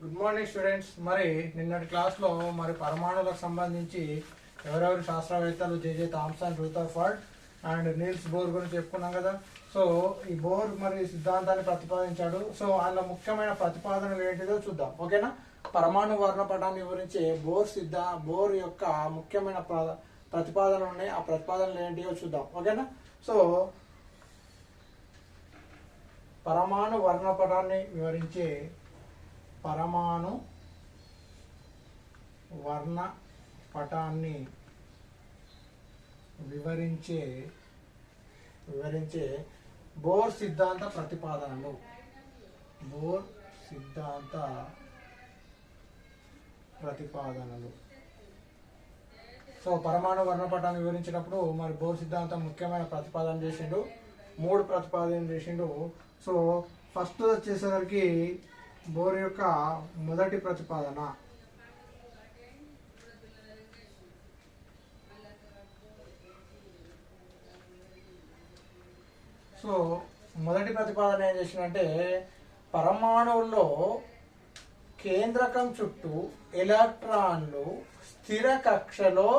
Good morning students. మరి నిన్నటి క్లాస్లో మరి పరమాణువులకు సంబంధించి ఎవరెవరు శాస్త్రవేత్తలు J J Thomson, Rutherford and Niels Bohr గురించి చెప్పుకున్నాం కదా. సో ఈ బోర్ మరి సిద్ధాంతాన్ని ప్రతిపాదించాడు. సో అందులో ముఖ్యమైన ప్రతిపాదనలు ఏంటిదో చూద్దాం, ఓకేనా. పరమాణు వర్ణపటాన్ని వివరించే బోర్ యొక్క ముఖ్యమైన ప్రతిపాదనలు ఉన్నాయి. ఆ ప్రతిపాదనలు ఏంటిదో చూద్దాం, ఓకేనా. సో పరమాణు వర్ణపటాన్ని వివరించే పరమాణు వర్ణపటాన్ని వివరించే బోర్ సిద్ధాంత ప్రతిపాదనలు. బోర్ సిద్ధాంత ప్రతిపాదనలు. సో పరమాణు వర్ణపటాన్ని వివరించినప్పుడు మరి బోర్ సిద్ధాంతం ముఖ్యమైన ప్రతిపాదన చేసిండు, 3 ప్రతిపాదన చేసిండు. సో ఫస్ట్ వచ్చేసరికి బోర్ యొక్క మొదటి ప్రతిపాదన. సో మొదటి ప్రతిపాదన ఏం చేసిందంటే, పరమాణువుల్లో కేంద్రకం చుట్టూ ఎలక్ట్రాన్లు స్థిర కక్షలో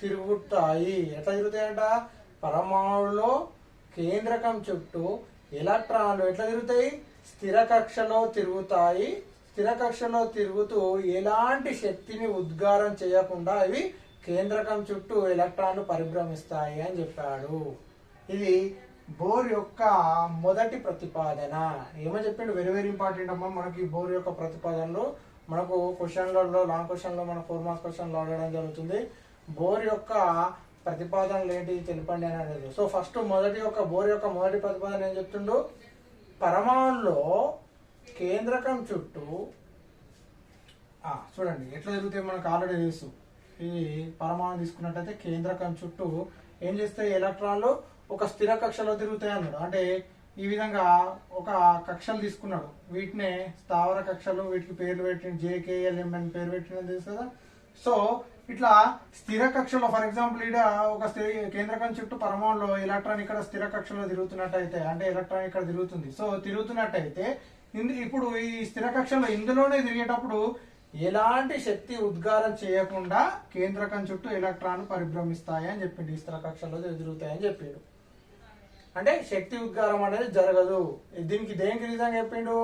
తిరుగుతాయి. ఎట్లా తిరుగుతాయంట? పరమాణువులో కేంద్రకం చుట్టూ ఎలక్ట్రాన్లు ఎట్లా తిరుగుతాయి? స్థిర కక్షలో తిరుగుతాయి. స్థిర కక్షలో తిరుగుతూ ఎలాంటి శక్తిని ఉద్గారం చేయకుండా అవి కేంద్రకం చుట్టూ ఎలక్ట్రాన్లు పరిభ్రమిస్తాయి అని చెప్పాడు. ఇది బోర్ యొక్క మొదటి ప్రతిపాదన. ఏమని చెప్పిండు? వెరీ వెరీ ఇంపార్టెంట్ అమ్మా. మనకి బోర్ యొక్క ప్రతిపాదనలు మనకు క్వశ్చన్లలో, లాంగ్ క్వశ్చన్లో మన 4 మార్క్స్ క్వశ్చన్లు అడగడం జరుగుతుంది. బోర్ యొక్క ప్రతిపాదనలు ఏంటి తెలపండి అని అనేది. సో ఫస్ట్ బోర్ యొక్క మొదటి ప్రతిపాదన ఏం చెప్తుండు? పరమాణులో కేంద్రకం చుట్టూ చూడండి ఎట్లా తిరుగుతాయి మనకు ఆల్రెడీ తెలుసు. ఇది పరమాణు తీసుకున్నట్టయితే కేంద్రకం చుట్టూ ఏం చేస్తాయి? ఎలక్ట్రాన్లు ఒక స్థిర కక్షలో తిరుగుతాయి అన్నాడు. అంటే ఈ విధంగా ఒక కక్షలు తీసుకున్నాడు, వీటినే స్థావర కక్షలు, వీటికి పేర్లు పెట్టిన JKLM అని పేరు పెట్టిన తెలుసు కదా. సో ఇట్లా స్థిర కక్షలో, ఫర్ ఎగ్జాంపుల్ ఇక్కడ ఒక కేంద్రకం చుట్టూ పరమాణులో ఎలక్ట్రాన్ ఇక్కడ స్థిర కక్షలో తిరుగుతున్నట్టయితే, అంటే ఎలక్ట్రాన్ ఇక్కడ తిరుగుతుంది. సో తిరుగుతున్నట్టయితే ఇప్పుడు ఈ స్థిర కక్షలో ఇందులోనే తిరిగేటప్పుడు ఎలాంటి శక్తి ఉద్గారం చేయకుండా కేంద్రకం చుట్టూ ఎలక్ట్రాన్ పరిభ్రమిస్తాయి అని చెప్పిండు. ఈ స్థిర కక్షలో తిరుగుతాయని చెప్పిండు. అంటే శక్తి ఉద్గారం అనేది జరగదు. దేనికి రీజన్ చెప్పిండు?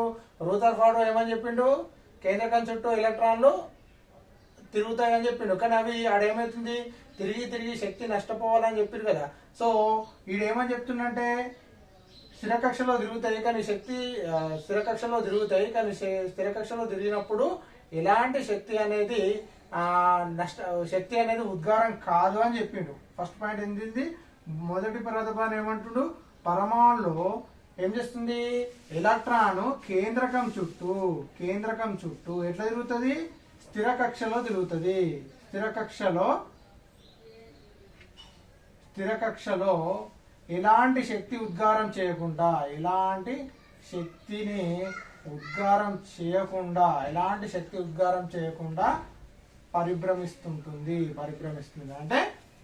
రూథర్ఫర్డ్ ఏమని చెప్పిండు? కేంద్రకం చుట్టూ ఎలక్ట్రాన్లు తిరుగుతాయని చెప్పిండు. కానీ అవి ఆడేమవుతుంది? తిరిగి శక్తి నష్టపోవాలని చెప్పారు కదా. సో ఈడేమని చెప్తుండంటే, స్థిర కక్షలో తిరుగుతాయి కానీ స్థిర కక్షలో తిరిగినప్పుడు ఎలాంటి శక్తి అనేది ఉద్గారం కాదు అని చెప్పిండు. ఫస్ట్ పాయింట్ ఏంటి? మొదటి ప్రతిపాదన ఏమంటుండు? పరమాణులో ఏం చేస్తుంది? ఎలక్ట్రాన్ కేంద్రకం చుట్టూ ఎట్లా తిరుగుతుంది? స్థిర కక్షలో తిరుగుతుంది. స్థిర కక్షలో ఎలాంటి శక్తి ఉద్గారం చేయకుండా, ఎలాంటి శక్తి ఉద్గారం చేయకుండా పరిభ్రమిస్తుంది. అంటే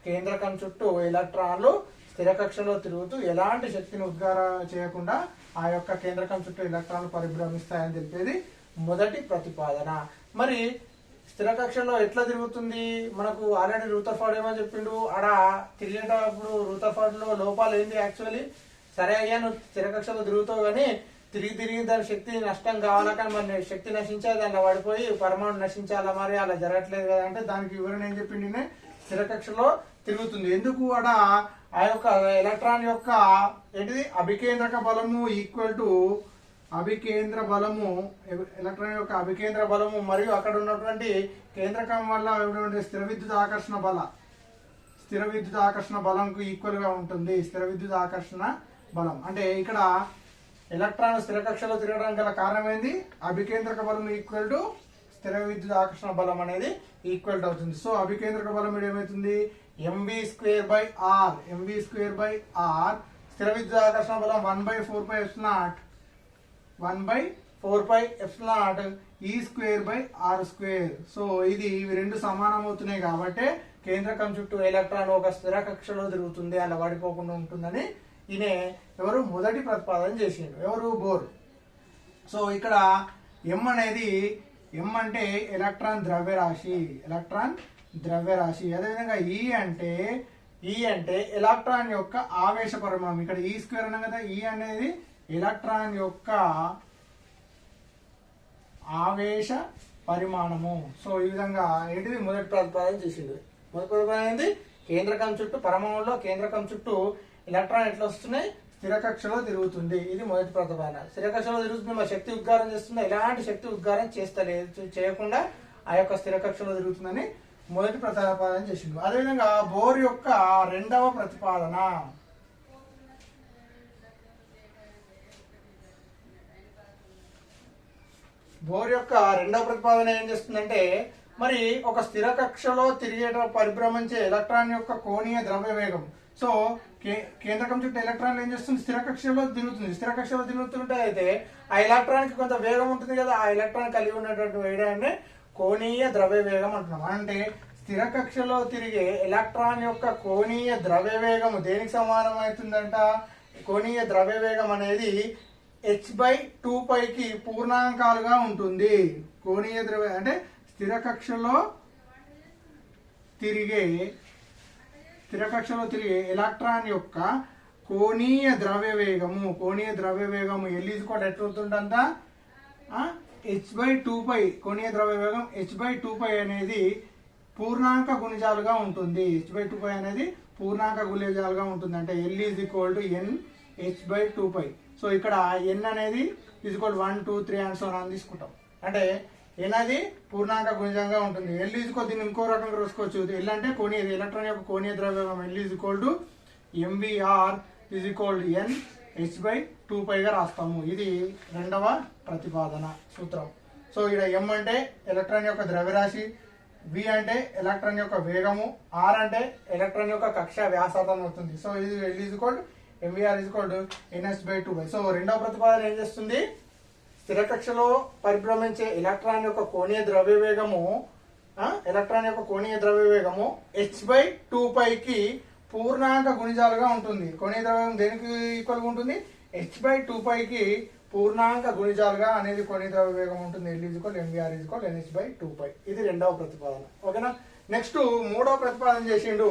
కేంద్రకం చుట్టూ ఎలక్ట్రాన్లు స్థిర కక్షలో తిరుగుతూ ఎలాంటి శక్తిని ఉద్గారం చేయకుండా ఆ యొక్క కేంద్రకం చుట్టూ ఎలక్ట్రాన్లు పరిభ్రమిస్తాయని తెలిపేది మొదటి ప్రతిపాదన. మరి స్థిర కక్షలో ఎట్లా తిరుగుతుంది? మనకు ఆల్రెడీ రూథర్ఫర్డ్ ఏమని చెప్పిండు? ఆడ తిరిగేటప్పుడు రూథర్ఫర్డ్ లో లోపాలు ఏంది? యాక్చువల్లీ సరే అయ్యా, నువ్వు స్థిర కక్షలో తిరుగుతావు కానీ తిరిగి దాని శక్తి నష్టం కావాలా, కానీ మరి శక్తి నశించాలి, దానిలో పడిపోయి పరమాణు నశించాలా, మరి అలా జరగట్లేదు కదా అంటే దానికి వివరణ ఏం చెప్పిండు? స్థిర కక్షలో తిరుగుతుంది. ఎందుకు? ఆడ ఆ యొక్క ఎలక్ట్రాన్ యొక్క ఏంటిది? అభికేంద్రక బలము ఈక్వల్ టు ఎలక్ట్రాన్ యొక్క అభికేంద్ర బలము మరియు అక్కడ ఉన్నటువంటి కేంద్రకం వల్ల స్థిర విద్యుత్ ఆకర్షణ బలంకు ఈక్వల్ గా ఉంటుంది. స్థిర విద్యుత్ ఆకర్షణ బలం అంటే ఇక్కడ ఎలక్ట్రాన్ స్థిర కక్షలో తిరగడానికి గల కారణమైంది అభికేంద్రక బలం ఈక్వల్ టు స్థిర విద్యుత్ ఆకర్షణ బలం అనేది ఈక్వల్ అవుతుంది. సో అభికేంద్రక బలం ఏమవుతుంది? mv²/r. స్థిర విద్యుత్ ఆకర్షణ బలం 1/4πε0 E²/r². సో ఇవి రెండు సమానం అవుతున్నాయి కాబట్టి కేంద్రకం చుట్టూ ఎలక్ట్రాన్ ఒక స్థిర కక్షలో తిరుగుతుంది, అలా పడిపోకుండా ఉంటుందని ఈయన ఎవరు మొదటి ప్రతిపాదన చేసిండు, ఎవరు బోర్. సో ఇక్కడ ఎం అనేది ఎం అంటే ఎలక్ట్రాన్ ద్రవ్యరాశి, ఎలక్ట్రాన్ ద్రవ్యరాశి. అదేవిధంగా ఈ అంటే ఎలక్ట్రాన్ యొక్క ఆవేశ పరిమాణం. ఇక్కడ ఈ స్క్వేర్ అన్నాం కదా, ఈ అనేది ఎలక్ట్రాన్ యొక్క ఆవేశ పరిమాణము. సో ఈ విధంగా ఏంటిది మొదటి ప్రతిపాదన చేసింది. మొదటి ప్రతిపాదన ఏంటి, కేంద్రకం చుట్టూ పరమాణువులో కేంద్రకం చుట్టూ ఎలక్ట్రాన్ ఎట్లా వస్తున్నాయి, స్థిర కక్షలో తిరుగుతుంది. ఇది మొదటి ప్రతిపాదన. స్థిర కక్షలో తిరుగుతుంది, మరి శక్తి ఉద్గారం చేస్తుంది, ఎలాంటి శక్తి ఉద్గారం చేయకుండా ఆ యొక్క స్థిర కక్షలో తిరుగుతుందని మొదటి ప్రతిపాదన చేసిండు. అదేవిధంగా బోర్ యొక్క రెండవ ప్రతిపాదన. బోర్ యొక్క రెండవ ప్రతిపాదన ఏం చేస్తుందంటే, మరి ఒక స్థిర కక్షలో పరిభ్రమించే ఎలక్ట్రాన్ యొక్క కోణీయ ద్రవ్య వేగం. సో కేంద్రకం చుట్టూ ఎలక్ట్రాన్ ఏం చేస్తుంది, స్థిర కక్షలో తిరుగుతుంది. స్థిర కక్షలో తిరుగుతుంటే అయితే ఆ ఎలక్ట్రాన్ కి కొంత వేగం ఉంటుంది కదా, ఆ ఎలక్ట్రాన్ కలిగి ఉన్నటువంటి వేగాన్ని కోణీయ ద్రవ్య వేగం అంటున్నాం. అంటే స్థిర కక్షలో తిరిగే ఎలక్ట్రాన్ యొక్క కోణీయ ద్రవ్య వేగము దేనికి సమానం అవుతుందంట, కోణీయ ద్రవ్య వేగం అనేది h/2πకి పూర్ణాంకాలుగా ఉంటుంది. కోణీయ ద్రవ్య అంటే స్థిర కక్షలో తిరిగే ఎలక్ట్రాన్ యొక్క కోణీయ ద్రవ్య వేగము L ఎట్లుంటుందంట, h/2π. కోణీయ ద్రవ్య వేగం h/2π అనేది పూర్ణాంక గుణిజాలుగా ఉంటుంది. h/2π అనేది పూర్ణాంక గుణిజాలుగా ఉంటుంది. అంటే L n h/2π. సో ఇక్కడ n అనేది 1 2 3 అండ్ సో అని తీసుకుంటాం. అంటే n అది పూర్ణాంక గుణిజంగా ఉంటుంది. L దీన్ని ఇంకో రకంగా రాసుకోవచ్చు. L అంటే ఎలక్ట్రాన్ యొక్క కోణీయ ద్రవ్యవేగం. L mvr n h/2π గా రాస్తాము. ఇది రెండవ ప్రతిపాదన సూత్రం. సో ఇక్కడ m అంటే ఎలక్ట్రాన్ యొక్క ద్రవ్యరాశి, v అంటే ఎలక్ట్రాన్ యొక్క వేగము, r అంటే ఎలక్ట్రాన్ యొక్క కక్ష వ్యాసార్థం అవుతుంది. సో ఇది L mvr nh/2π. సో రెండవ ప్రతిపాదన ఏం చేస్తుంది, స్థిర కక్షలో పరిభ్రమించే ఎలక్ట్రాన్ యొక్క కోణీయ ద్రవ్య వేగము h/2πకి పూర్ణాంక గుణిజాలుగా ఉంటుంది. కోణీయ ద్రవ్యం దేనికి ఈక్వల్ గా ఉంటుంది, h/2πకి పూర్ణాంక గుణిజాలుగా అనేది కోణీయ ద్రవ్య వేగం ఉంటుంది. L mvr nh/2π. ఇది రెండవ ప్రతిపాదన. ఓకేనా. నెక్స్ట్ మూడవ ప్రతిపాదన చేసిండు.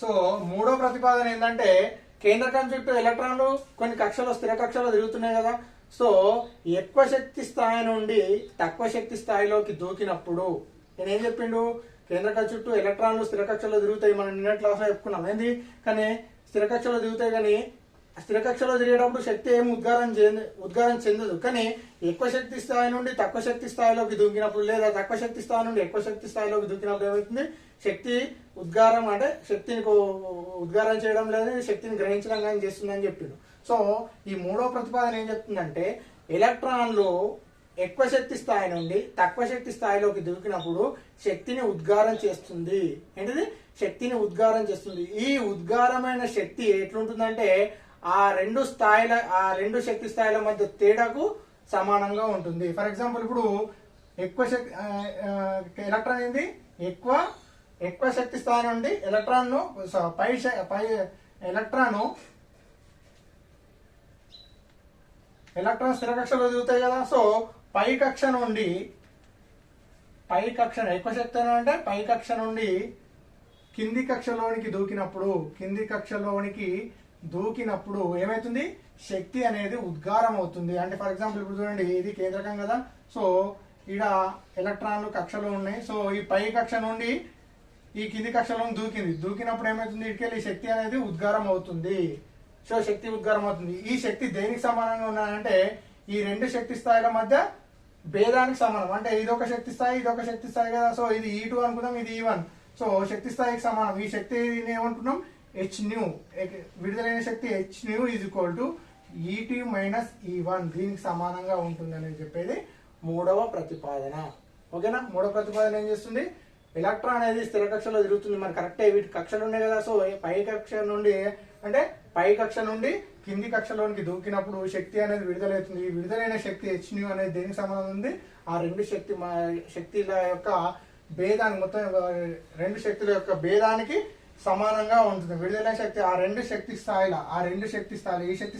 సో మూడో ప్రతిపాదన ఏంటంటే, కేంద్రకం చుట్టూ ఎలక్ట్రాన్లు కొన్ని కక్షలో స్థిర కక్షలో తిరుగుతున్నాయి కదా. సో ఎక్కువ శక్తి స్థాయి నుండి తక్కువ శక్తి స్థాయిలోకి దూకినప్పుడు నేనేం చెప్పిండు, కేంద్రకం చుట్టూ ఎలక్ట్రాన్లు స్థిర కక్షలో తిరుగుతాయి. మనం నిన్న క్లాస్ లో చెప్పుకున్నాం ఏంది, కానీ స్థిర కక్షలో తిరుగుతాయి. కానీ స్థిర కక్షలో తిరిగేటప్పుడు శక్తి ఏం ఉద్గారం చెందదు. కానీ ఎక్కువ శక్తి స్థాయి నుండి తక్కువ శక్తి స్థాయిలోకి దూకినప్పుడు, లేదా తక్కువ శక్తి స్థాయి నుండి ఎక్కువ శక్తి స్థాయిలోకి దూకినప్పుడు ఏమవుతుంది, శక్తి ఉద్గారం అంటే శక్తిని ఉద్గారం చేయడం లేదు, శక్తిని గ్రహించడం కానీ చేస్తుందని చెప్పిండు. సో ఈ మూడో ప్రతిపాదన ఏం చెప్తుందంటే, ఎలక్ట్రాన్లు ఎక్కువ శక్తి స్థాయి నుండి తక్కువ శక్తి స్థాయిలోకి దూకినప్పుడు శక్తిని ఉద్గారం చేస్తుంది. ఏంటిది, శక్తిని ఉద్గారం చేస్తుంది. ఈ ఉద్గారమైన శక్తి ఎట్లుంటుందంటే ఆ రెండు శక్తి స్థాయిల మధ్య తేడాకు సమానంగా ఉంటుంది. ఫర్ ఎగ్జాంపుల్ ఇప్పుడు ఎక్కువ శక్తి ఎలక్ట్రాన్ ఏంది, ఎక్కువ శక్తి స్థాయి నుండి ఎలక్ట్రాన్ స్థిర కక్షలో దిగుతాయి కదా. సో పై కక్ష నుండి ఎక్కువ శక్తి అంటే పై కక్ష నుండి కింది కక్షలోనికి దూకినప్పుడు ఏమైతుంది, శక్తి అనేది ఉద్గారం అవుతుంది. అంటే ఫర్ ఎగ్జాంపుల్ ఇప్పుడు చూడండి, ఇది కేంద్రకం కదా. సో ఈడ ఎలక్ట్రాన్లు కక్షలో ఉన్నాయి. సో ఈ పై కక్ష నుండి ఈ కింది కక్షలో దూకినప్పుడు ఏమైతుంది, ఇటుకెళ్ళి శక్తి అనేది ఉద్గారం అవుతుంది. సో శక్తి ఉద్గారం అవుతుంది. ఈ శక్తి దేనికి సమానంగా ఉన్నాయంటే ఈ రెండు శక్తి స్థాయిల మధ్య భేదానికి సమానం. అంటే ఇదొక శక్తి స్థాయి, ఇదొక శక్తి స్థాయి కదా. సో ఇది E2 అనుకుందాం, ఇది E1. సో శక్తి స్థాయికి సమానం. ఈ శక్తిని ఏమంటున్నాం, hν. విడుదలైన శక్తి hν E2 - E1 దీనికి సమానంగా ఉంటుంది అనేది చెప్పేది మూడవ ప్రతిపాదన. ఓకేనా. మూడవ ప్రతిపాదన ఏం చేస్తుంది, ఎలక్ట్రాన్ అనేది స్థిర కక్షలో తిరుగుతుంది. మరి కరెక్టే, వీటి కక్షలు ఉన్నాయి కదా. సో పై కక్ష నుండి కింది కక్షలోనికి దూకినప్పుడు శక్తి అనేది విడుదలవుతుంది. ఈ విడుదలైన శక్తి hν అనేది దేనికి సంబంధం ఉంది? ఆ రెండు శక్తుల యొక్క భేదానికి, మొత్తం రెండు శక్తుల యొక్క భేదానికి సమానంగా ఉంటుంది. విడుదలైన శక్తి ఆ రెండు శక్తి స్థాయిలు, ఈ శక్తి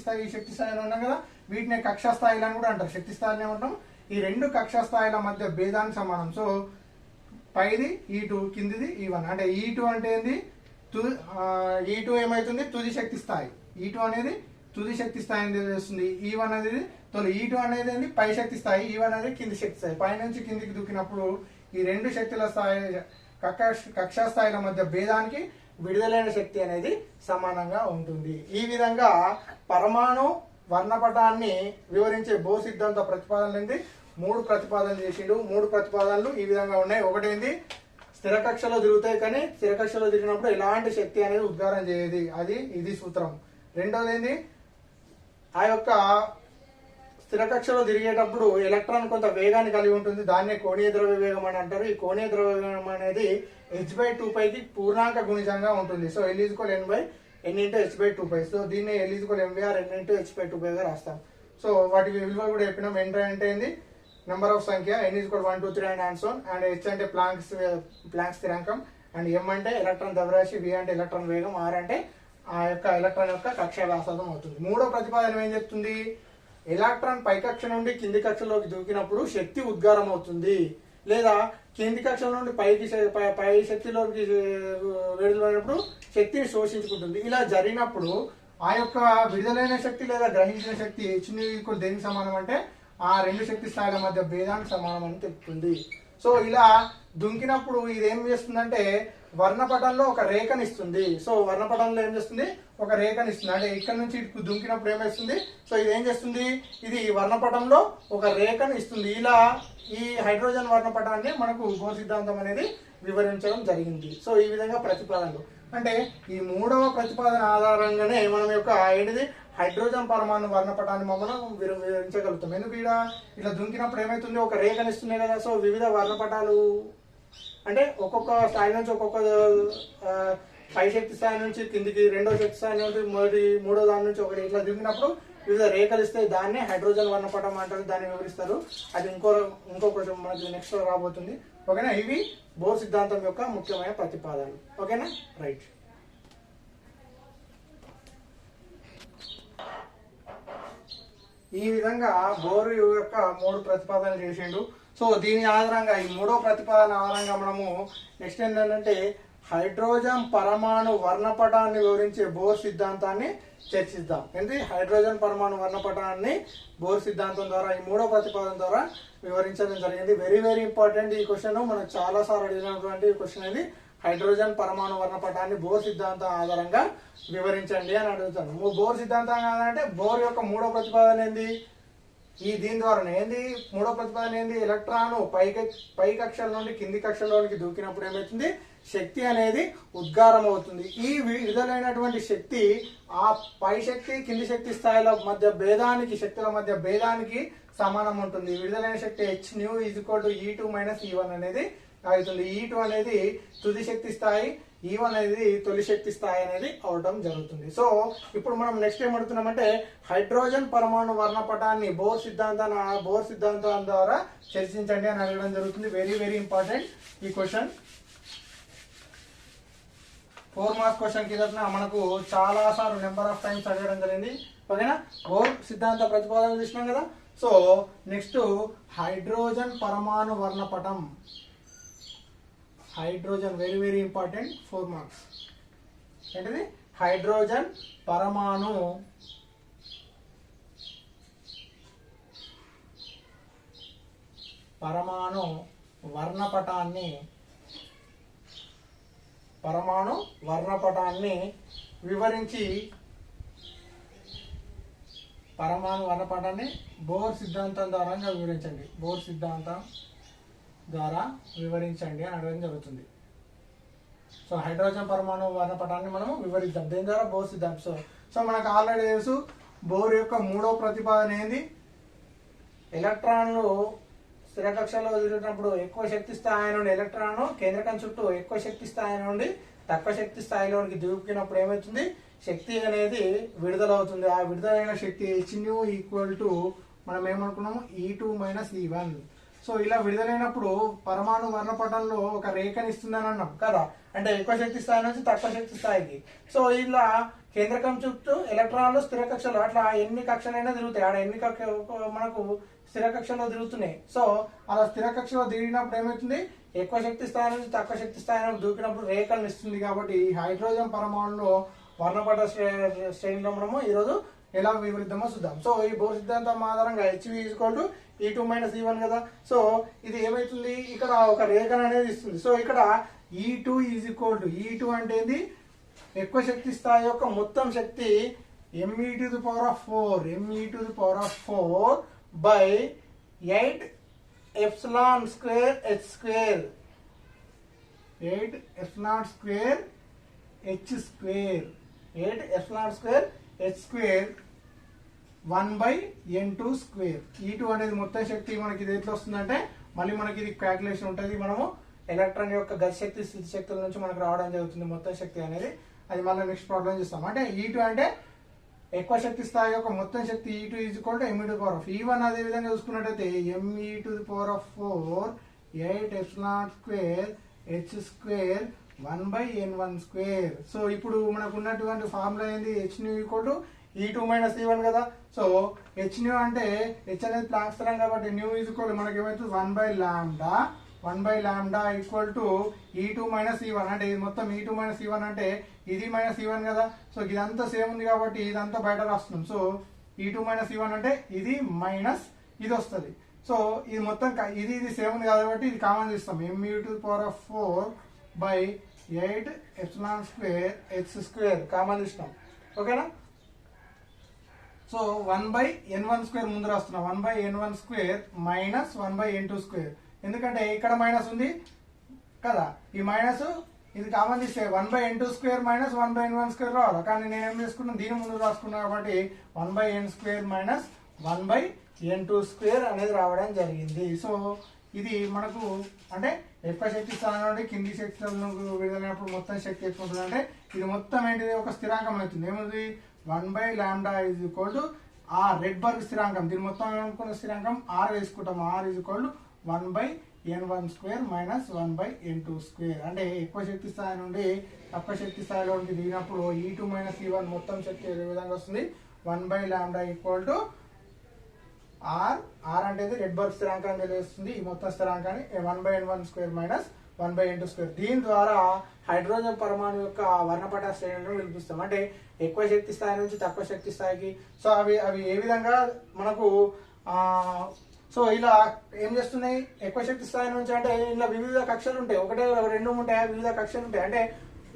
స్థాయి ఈ శక్తి స్థాయిలో ఉన్నాం కదా, వీటిని కక్షా స్థాయిలు అని కూడా అంటారు. శక్తి స్థాయిని ఏమంటాం? ఈ రెండు కక్షా స్థాయిల మధ్య భేదానికి సమానం. సో పైది E2, కిందిది E1. అంటే E2 అంటే ఏంది? E2 ఏమైతుంది? తుది శక్తి స్థాయి. E2 అనేది తుది శక్తి స్థాయిని తెలియజేస్తుంది. E1 అనేది E2 అనేది ఏంది? పై శక్తి స్థాయి. E1 అనేది కింది శక్తి స్థాయి. పై నుంచి కిందికి దూకినప్పుడు ఈ రెండు శక్తుల స్థాయి కక్షా స్థాయిల మధ్య భేదానికి విడుదలైన శక్తి అనేది సమానంగా ఉంటుంది. ఈ విధంగా పరమాణు వర్ణపటాన్ని వివరించే బోర్ సిద్ధాంత ప్రతిపాదనలు 3 ప్రతిపాదనలు చేసిండు. 3 ప్రతిపాదనలు ఈ విధంగా ఉన్నాయి. ఒకటేంది? స్థిర కక్షలో తిరుగుతాయి, కానీ స్థిర కక్షలో తిరిగినప్పుడు ఎలాంటి శక్తి అనేది ఉద్గారం చేయదు, ఇది సూత్రం. రెండోది ఏంది? ఆ యొక్క స్థిర కక్షలో తిరిగేటప్పుడు ఎలక్ట్రాన్ కొంత వేగాన్ని కలిగి ఉంటుంది, దాన్నే కోణీయ ద్రవ్య వేగం అని అంటారు. ఈ కోణీయ ద్రవ్య వేగం అనేది h/2πకి పూర్ణాంక గుణిజంగా ఉంటుంది. So L = n/n × h/2π. So దీన్ని L = mvr n × h/2π గా రాస్తాం. సో వాటి విలువలు కూడా చెప్పినాం. n అంటే ఏంది? నెంబర్ ఆఫ్ సంఖ్య, n = 1 2 3 and so on, and h అంటే ప్లాంక్ స్థిరాంకం, అండ్ m అంటే ఎలక్ట్రాన్ ద్రవ్యరాశి, v అంటే ఎలక్ట్రాన్ వేగం, r అంటే ఆ యొక్క ఎలక్ట్రాన్ యొక్క కక్షా వ్యాసార్థం అవుతుంది. మూడో ప్రతిపాదన ఏం చెప్తుంది? ఎలక్ట్రాన్ పై కక్ష నుండి కింది కక్షలోకి దూకినప్పుడు శక్తి ఉద్గారం అవుతుంది, లేదా కింది కక్ష నుండి పై శక్తిలోకి విడుదలైనప్పుడు శక్తిని శోషించుకుంటుంది. ఇలా జరిగినప్పుడు ఆ యొక్క విడుదలైన శక్తి లేదా గ్రహించిన శక్తి hν దేనికి సమానం అంటే ఆ రెండు శక్తి స్థాయిల మధ్య భేదానికి సమానం అని చెప్తుంది. సో ఇలా దుంకినప్పుడు ఇది ఏం చేస్తుందంటే వర్ణపటంలో ఒక రేఖనిస్తుంది. సో వర్ణపటంలో ఏం చేస్తుంది? ఒక రేఖనిస్తుంది. అంటే ఇక్కడ నుంచి ఇటు దుంకినప్పుడు ఏమేస్తుంది? సో ఇది ఏం చేస్తుంది? ఇది వర్ణపటంలో ఒక రేఖను ఇస్తుంది. ఇలా ఈ హైడ్రోజన్ వర్ణపటాన్ని మనకు బోర్ సిద్ధాంతం అనేది వివరించడం జరిగింది. సో ఈ విధంగా ప్రతిపాదనలు అంటే ఈ మూడవ ప్రతిపాదన ఆధారంగానే మనం యొక్క ఏంటిది హైడ్రోజన్ పరమాణు వర్ణపటాన్ని మనం వివరించగలుగుతాం. ఎందుకు ఇలా దుంకినప్పుడు ఏమైతుంది? ఒక రేఖనిస్తున్నాయి కదా. సో వివిధ వర్ణపటాలు అంటే ఒక్కొక్క స్థాయి నుంచి ఒక్కొక్క పై శక్తి స్థాయి నుంచి కిందికి, రెండో శక్తి స్థాయి నుంచి మూడో దాని నుంచి ఒకటి ఇట్లా దిగినప్పుడు వివిధ రేఖలు ఇస్తే దాన్నే హైడ్రోజన్ వర్ణపటం అంటారు, దాన్ని వివరిస్తారు. అది ఇంకో కొంచెం మనకి నెక్స్ట్ రాబోతుంది. ఓకేనా? ఇవి బోర్ సిద్ధాంతం యొక్క ముఖ్యమైన ప్రతిపాదనలు. ఓకేనా? రైట్. ఈ విధంగా బోర్ యొక్క 3 ప్రతిపాదనలు చేసిండు. సో దీని ఆధారంగా ఈ మూడో ప్రతిపాదన ఆధారంగా మనము నెక్స్ట్ ఏంటంటే హైడ్రోజన్ పరమాణు వర్ణపటాన్ని వివరించే బోర్ సిద్ధాంతాన్ని చర్చిద్దాం. ఏంటి? హైడ్రోజన్ పరమాణు వర్ణపటాన్ని బోర్ సిద్ధాంతం ద్వారా ఈ మూడో ప్రతిపాదన ద్వారా వివరించడం జరిగింది. వెరీ వెరీ ఇంపార్టెంట్ ఈ క్వశ్చన్. మనకు చాలా సార్లు అడిగినటువంటి క్వశ్చన్ ఇది. హైడ్రోజన్ పరమాణు వర్ణపటాన్ని బోర్ సిద్ధాంతం ఆధారంగా వివరించండి అని అడుగుతాను. బోర్ సిద్ధాంతం అంటే బోర్ యొక్క మూడో ప్రతిపాదన ఏంది? దీని ద్వారా ఏంది? మూడో ప్రతిపాదన ఏంది? ఎలక్ట్రాన్ పై కక్షల నుండి కింది కక్షలోనికి దూకినప్పుడు ఏమవుతుంది? శక్తి అనేది ఉద్గారం అవుతుంది. ఈ విడుదలైనటువంటి శక్తి ఆ పై శక్తి కింది శక్తి స్థాయిల మధ్య భేదానికి, శక్తుల మధ్య భేదానికి సమానం ఉంటుంది. విడుదలైన శక్తి hν = E2 - E1 అనేది అవుతుంది. E2 అనేది తుది శక్తి స్థాయి, E1 అనేది తొలి శక్తి స్థాయి అనేది అవడం జరుగుతుంది. సో ఇప్పుడు మనం నెక్స్ట్ ఏం అడుగుతున్నామంటే హైడ్రోజన్ పరమాణు వర్ణపటాన్ని బోర్ సిద్ధాంతం ద్వారా చర్చించండి అని అడగడం జరుగుతుంది. వెరీ వెరీ ఇంపార్టెంట్ ఈ క్వశ్చన్. 4 మార్క్స్ క్వశ్చన్ కింద మనకు చాలా సార్లు నెంబర్ ఆఫ్ టైమ్స్ అడగడం జరిగింది. ఓకేనా? బోర్ సిద్ధాంత ప్రతిపాదన చూసినాం కదా. సో నెక్స్ట్ హైడ్రోజన్ పరమాణు వర్ణపటం. Hydrogen very very important. 4 marks. ఏంటిది? హైడ్రోజన్ పరమాణు వర్ణపటాన్ని వివరించి బోర్ సిద్ధాంతం ద్వారా వివరించండి. బోర్ సిద్ధాంతం ద్వారా వివరించండి అని అడగడం జరుగుతుంది. సో హైడ్రోజన్ పరమాణు వర్ణపటాన్ని మనం వివరిద్దాం. దీని ద్వారా బోర్ సిద్ధాంతం. సో మనకు ఆల్రెడీ తెలుసు బోర్ యొక్క మూడో ప్రతిపాదన ఏంది? ఎలక్ట్రాన్లు స్థిర కక్షలో తిరిగినప్పుడు ఎక్కువ శక్తి స్థాయి నుండి ఎలక్ట్రాన్ కేంద్రకం చుట్టూ ఎక్కువ శక్తి స్థాయి నుండి తక్కువ శక్తి స్థాయిలోనికి దూకినప్పుడు ఏమవుతుంది, శక్తి అనేది విడుదలవుతుంది. ఆ విడుదలైన శక్తి hν ఈక్వల్ టు మనం ఏమనుకున్నాము E2 మైనస్ E1. సో ఇలా విడుదలైనప్పుడు పరమాణు వర్ణపటంలో ఒక రేఖని ఇస్తుందని అన్నాం కదా, అంటే ఎక్కువ శక్తి స్థాయి నుంచి తక్కువ శక్తి స్థాయికి. సో ఇలా కేంద్రకం చుట్టూ ఎలక్ట్రాన్లు స్థిర కక్షలు అట్లా ఎన్ని కక్షలైనా తిరుగుతాయి, ఆడ ఎన్ని మనకు స్థిర కక్షలో తిరుగుతున్నాయి. సో అలా స్థిర కక్షలో తిరిగినప్పుడు ఏమవుతుంది, ఎక్కువ శక్తి స్థాయి నుంచి తక్కువ శక్తి స్థాయిని దూకినప్పుడు రేఖలను ఇస్తుంది. కాబట్టి హైడ్రోజన్ పరమాణులో వర్ణపట శ్రేణిలో మనము ఈరోజు ఎలా వివరిద్దామో చూద్దాం. సో ఈ బోర్ సిద్ధాంతం ఆధారంగా HV equal E2 minus E1 కదా. సో ఇది ఏమైతుంది, ఇక్కడ ఒక రేఖను అనేది ఇస్తుంది. సో ఇక్కడ E2 is equal to E2 అంటే ఏంది, ఎక్కువ శక్తి స్థాయి యొక్క మొత్తం శక్తి me⁴ by 8 epsilon square h square 8 epsilon square h square 8 epsilon square h square 1/n2 square. E2 అనేది మొత్తం శక్తి మనకి ఇది ఎట్లా వస్తుందంటే మళ్ళీ మనకి ఇది క్యాల్కులేషన్ ఉంటుంది. మనము ఎలక్ట్రాన్ యొక్క గతి శక్తి స్థితి శక్తుల నుంచి మనకు రావడం జరుగుతుంది మొత్తం శక్తి అనేది. అది మళ్ళీ నెక్స్ట్ ప్రాబ్లం చేస్తాం. అంటే E2 అంటే ఎక్కువ శక్తి స్థాయి యొక్క మొత్తం శక్తి E2 is equal to me⁴. E1 అదే విధంగా చూసుకున్నట్టయితే me⁴ 8 epsilon square h square 1/n1 square. So ఇప్పుడు మనకు ఉన్నటువంటి ఫార్ములా ఏంది, hν equal to E2 minus E1 కదా. సో hν అంటే h అనేది ప్లాంక్ స్థిరం కాబట్టి న్యూ ఈజ్ ఈక్వల్ మనకి ఏమవుతుంది 1/λ equal to E2 minus E1. అంటే ఇది మొత్తం E2 మైనస్ E1 అంటే ఇది మైనస్ E1 కదా. సో ఇదంతా సేమ్ ఉంది కాబట్టి ఇదంతా బయట రాస్తున్నాం. సో E2 మైనస్ E1 అంటే ఇది మైనస్ ఇది వస్తుంది. సో ఇది మొత్తం ఇది సేమ్ ఉంది కాబట్టి ఇది కామన్ తీస్తాం. me⁴ by 8 epsilon square h square common తీస్తాం. ఓకేనా. సో 1/n1 స్క్వేర్ ముందు రాస్తున్నాం. 1/n1 square minus 1/n2 square. ఎందుకంటే ఇక్కడ మైనస్ ఉంది కదా, ఈ మైనస్ ఇది కామన్ తీస్తే 1/n2 square minus 1/n1 square రావాలి. కానీ నేను ఏం చేసుకున్నాను, దీని ముందు రాసుకున్నాను కాబట్టి 1/n square minus 1/n2 square అనేది రావడం జరిగింది. సో ఇది మనకు అంటే ఎక్కువ శక్తి స్థానం నుండి కింది శక్తులకు విడుదలైనప్పుడు మొత్తం శక్తి ఎక్కువ ఉంటుంది. అంటే ఇది మొత్తం ఏంటిది ఒక స్థిరాంకం అవుతుంది. ఏముంది 1/λ ఈజ్ ఈక్వల్ టు R రెడ్బర్గ్ స్థిరాంకం. దీని మొత్తం ఏమనుకున్న స్థిరాంకం R వేసుకుంటాం. R is equal to 1/n1 square minus 1/n2 square. అంటే ఎక్కువ శక్తి స్థాయి నుండి తక్కువ శక్తి స్థాయిలోకి దిగినప్పుడు E2 మైనస్ E1 మొత్తం శక్తి ఏ విధంగా వస్తుంది, 1/λ ఈక్వల్ టు R. R అంటే రెడ్బర్గ్ స్థిరాంకాన్ని తెలియజేస్తుంది. ఈ మొత్తం స్థిరాంకాన్ని 1/n1 square minus 1/n2 square. దీని ద్వారా హైడ్రోజన్ పరమాణు యొక్క వర్ణపట శ్రేణులను నిలిపిస్తాం. అంటే ఎక్కువ శక్తి స్థాయి నుంచి తక్కువ శక్తి స్థాయికి. సో అవి ఏ విధంగా మనకు సో ఇలా ఏం చేస్తున్నాయి, ఎక్కువ శక్తి స్థాయి నుంచి అంటే ఇలా వివిధ కక్షలు ఉంటాయి, ఒకటే రెండు ఉంటాయి, వివిధ కక్షలు ఉంటాయి. అంటే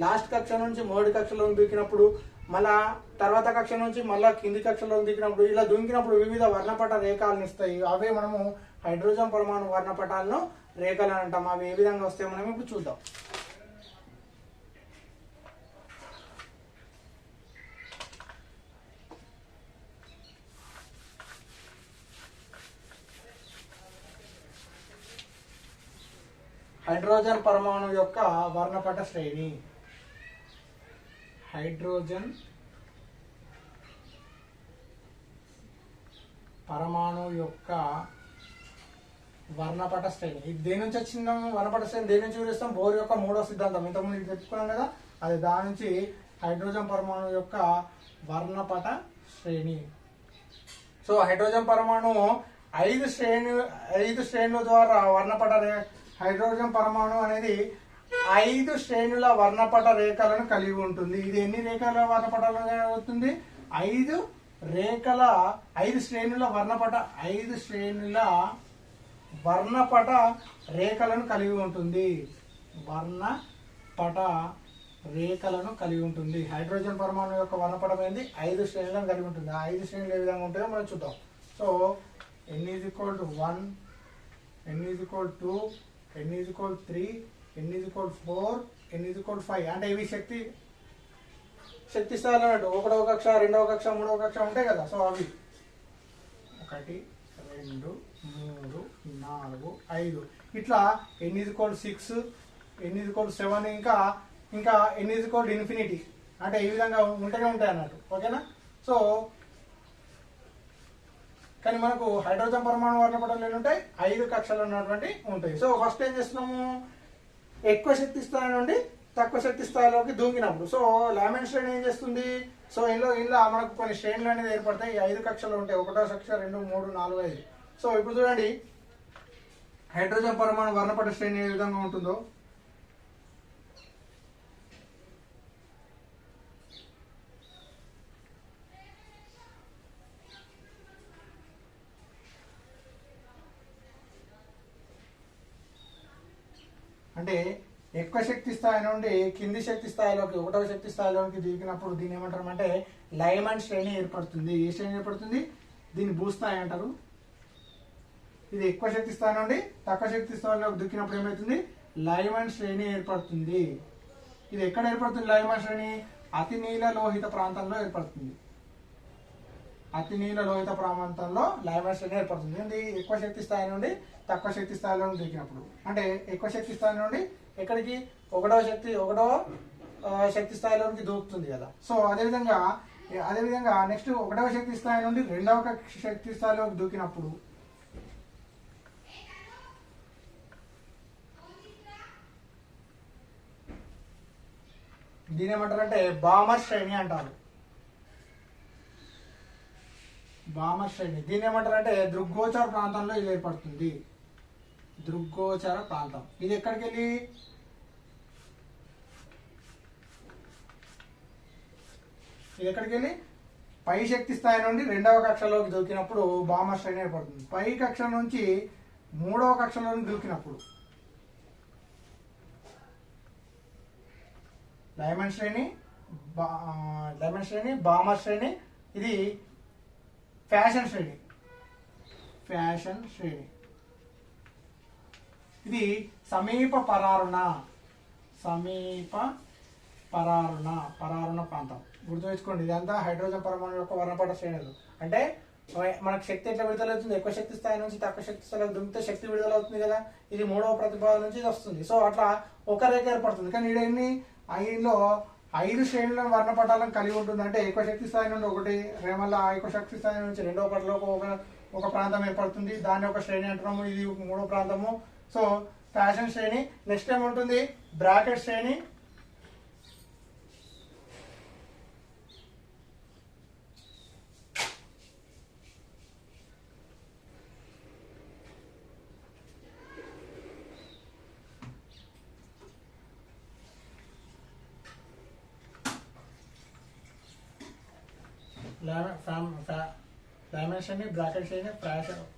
లాస్ట్ కక్ష నుంచి మొదటి కక్షలో దూకినప్పుడు, మళ్ళా తర్వాత కక్ష నుంచి మళ్ళా కింది కక్షలో దిగినప్పుడు, ఇలా దుంకినప్పుడు వివిధ వర్ణపట రేఖలను ఇస్తాయి. అవే మనము హైడ్రోజన్ పరమాణు వర్ణపటాలను రేఖలు అంటాం. అవి ఏ విధంగా వస్తాయి మనం ఇప్పుడు చూద్దాం. హైడ్రోజన్ పరమాణు యొక్క వర్ణపట శ్రేణి. హైడ్రోజన్ పరమాణు యొక్క వర్ణపట శ్రేణి. ఇది దేని నుంచి వచ్చిన వర్ణపట శ్రేణి, దేని నుంచి వివరిస్తాం, బోర్ యొక్క మూడో సిద్ధాంతం. ఇంతకుముందు ఇది చెప్పుకున్నాం కదా, అది దాని నుంచి హైడ్రోజన్ పరమాణు యొక్క వర్ణపట శ్రేణి. సో హైడ్రోజన్ పరమాణు 5 శ్రేణుల ద్వారా వర్ణపట హైడ్రోజన్ పరమాణు అనేది 5 శ్రేణుల వర్ణపట రేఖలను కలిగి ఉంటుంది. ఇది ఎన్ని రేఖల వర్ణపటాలు అవుతుంది, 5 శ్రేణుల వర్ణపట రేఖలను కలిగి ఉంటుంది. వర్ణపట రేఖలను కలిగి ఉంటుంది. హైడ్రోజన్ పరమాణు యొక్క వర్ణపటం ఏంది, 5 శ్రేణులను కలిగి ఉంటుంది. ఆ 5 శ్రేణులు ఏ విధంగా ఉంటాయో మనం చూద్దాం. So n is equal to 1, n is equal 2, n is equal 3, n is equal 4, n is equal 5. అంటే ఇవి శక్తి స్థాయిలో అన్నట్టు. ఒకటవ కక్ష, రెండవ కక్ష, మూడవ కక్ష ఉంటాయి కదా. సో అవి 1, 2, 3, 4, 5 ఇట్లా n is equal 6, n is equal 7 ఇంకా ఇంకా n = ఇన్ఫినిటీ, అంటే ఈ విధంగా ఉంటూనే ఉంటాయి అన్నట్టు. ఓకేనా? సో కానీ మనకు హైడ్రోజన్ పరమాణు వర్ణపటంలో ఎన్ని ఉంటాయి? 5 కక్షలు ఉన్నటువంటి ఉంటాయి. సో ఫస్ట్ ఏం చేస్తున్నాము, ఎక్కువ శక్తి స్థాయి నుండి తక్కువ శక్తి స్థాయిలోకి దూకినప్పుడు సో లామెన్ శ్రేణి ఏం చేస్తుంది, సో ఇందులో మనకు కొన్ని శ్రేణులు అనేది ఏర్పడతాయి. 5 కక్షలు ఉంటాయి, 1వ కక్ష 2, 3, 4, 5. సో ఇప్పుడు చూడండి హైడ్రోజన్ పరమాణు వర్ణపట శ్రేణి ఏ విధంగా ఉంటుందో. అంటే ఎక్కువ శక్తి స్థాయి నుండి కింది శక్తి స్థాయిలోకి 1వ శక్తి స్థాయిలోకి దిగినప్పుడు దీన్ని ఏమంటారు అంటే లైమాన్ శ్రేణి ఏర్పడుతుంది. ఏ శ్రేణి ఏర్పడుతుంది? దీన్ని భూస్థాయి అంటారు. ఇది ఎక్కువ శక్తి స్థాయి నుండి తక్కువ శక్తి స్థాయిలోకి దిగినప్పుడు ఏమవుతుంది? లైమాన్ శ్రేణి ఏర్పడుతుంది. ఇది ఎక్కడ ఏర్పడుతుంది? లైమాన్ శ్రేణి అతి నీల లోహిత ప్రాంతంలో ఏర్పడుతుంది. అతి నీల లోహిత ప్రాంతంలో లైమాన్ శ్రేణి ఏర్పడుతుంది. ఇది ఎక్కువ శక్తి స్థాయి నుండి తక్కువ శక్తి స్థాయిలో దిగినప్పుడు. అంటే ఎక్కువ శక్తి స్థాయి నుండి ఎక్కడికి? 1వ శక్తి స్థాయిలోకి దూకుతుంది కదా. సో అదేవిధంగా నెక్స్ట్ 1వ శక్తి స్థాయి నుండి 2వ శక్తి స్థాయిలోకి దూకినప్పుడు దీని ఏమంటారంటే బామర్ శ్రేణి అంటారు. బామర్ శ్రేణి దీని ఏమంటారంటే దృగ్గోచర ప్రాంతంలో ఇది ఏర్పడుతుంది. దృగ్గోచర ప్రాంతం ఇది ఎక్కడికి వెళ్ళి? పై శక్తి స్థాయి నుండి 2వ కక్షలోకి దూకినప్పుడు బామర్ శ్రేణి ఏర్పడుతుంది. పై కక్ష నుంచి 3వ కక్షలోకి దూకినప్పుడు లైమాన్ శ్రేణి, బామర్ శ్రేణి. ఇది ఫ్యాషన్ శ్రేణి. ఇది సమీప పరారుణ ప్రాంతం. గుర్తుపెట్టుకోండి, ఇదంతా హైడ్రోజన్ పరమాణు యొక్క వర్ణపట శ్రేణులు. అంటే మనకు శక్తి ఎట్లా విడుదలవుతుంది? ఎక్కువ శక్తి స్థాయి నుంచి తక్కువ శక్తి స్థాయిలోకి దుంకితే శక్తి విడుదల అవుతుంది కదా. ఇది 3వ ప్రతిపాదన నుంచి ఇది వస్తుంది. సో అట్లా ఒక రేఖ ఏర్పడుతుంది. కానీ ఇక్కడ ఇందులో 5 శ్రేణులను వర్ణపటాలను కలిగి ఉంటుంది. అంటే ఎక్కువ శక్తి స్థాయి నుండి ఒకటి, మళ్ళీ ఎక్కువ శక్తి స్థాయి నుంచి 2వ పటంలో ఒక ప్రాంతం ఏర్పడుతుంది. దాన్ని ఒక శ్రేణి అంటున్నాము. ఇది 3వ ప్రాంతము. సో ఫ్యాషన్ శ్రేణి. నెక్స్ట్ ఏముంటుంది? బ్రాకెట్ శ్రేణి. లైమాన్ శ్రేణి, బ్రాకెట్ శ్రేణి,